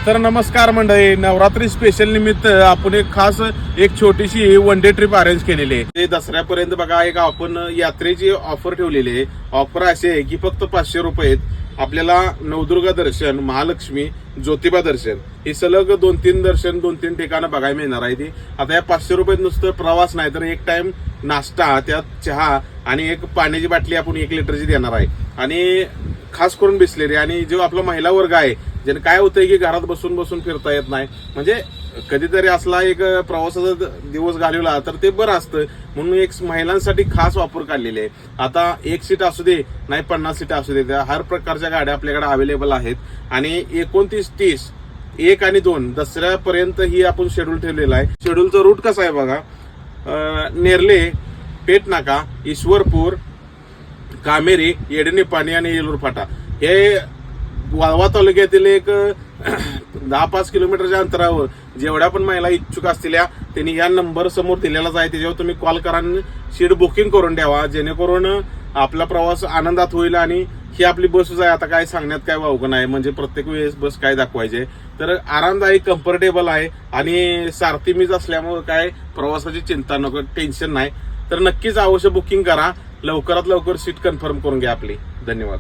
तर नमस्कार मंडळी, नवरात्री स्पेशल निमित्त आपण एक खास छोटीशी वन डे ट्रिप अरेंज केलेली आहे. ते दसऱ्यापर्यंत बघा एक आपण यात्रेची ऑफर ठेवलेली आहे. ऑफर अशी आहे की फक्त 500 रुपयेत आपल्याला नवदुर्गा दर्शन, महालक्ष्मी, ज्योतिबा दर्शन हे सलग 2-3 दर्शन 2-3 ठिकाणं बघायला मिळणार आहे. ती आता या 500 रुपयात नुसतं प्रवास नाही तर एक टाइम नाश्ता, त्यात चहा आणि एक पाण्याची बाटली आपण 1 लिटरची देणार आहे. आणि खास करून बिस्लेरी आणि जो आपला महिला वर्ग आहे ज्याने काय होतंय की घरात बसून बसून फिरता येत नाही, म्हणजे कधीतरी असला एक प्रवासाचा दिवस घालवला तर ते बरं असतं, म्हणून एक महिलांसाठी खास वापर काढलेले आहे. आता 1 सीट असू दे नाही 50 सीट असू दे, त्या हर प्रकारच्या गाड्या आपल्याकडे अवेलेबल आहेत. आणि 29, 30, 1 आणि 2 दसऱ्यापर्यंत ही आपण शेड्यूल ठेवलेला आहे. शेड्यूलचा रूट कसा आहे बघा, नेरले, पेटनाका, ईश्वरपूर, कामेरी, येडणीपाणी आणि येलूर फाटा हे वाळवा तालुक्यातील एक 10-5 किलोमीटरच्या अंतरावर जेवढ्या पण महिला इच्छुक असलेल्या त्यांनी या नंबर समोर दिलेलाच आहे, त्याच्यावर तुम्ही कॉल करा आणि सीट बुकिंग करून द्यावा, जेणेकरून आपला प्रवास आनंदात होईल. आणि ही आपली बसच आहे, आता काय सांगण्यात काय वावगं नाही, म्हणजे प्रत्येक वेळेस बस काय दाखवायचे, तर आरामदायी कम्फर्टेबल आहे. आणि सारथी मीच असल्यामुळे काय प्रवासाची चिंता नको, टेन्शन नाही. तर नक्कीच अवश्य बुकिंग करा, लवकरात लवकर सीट कन्फर्म करून घ्या आपली. धन्यवाद.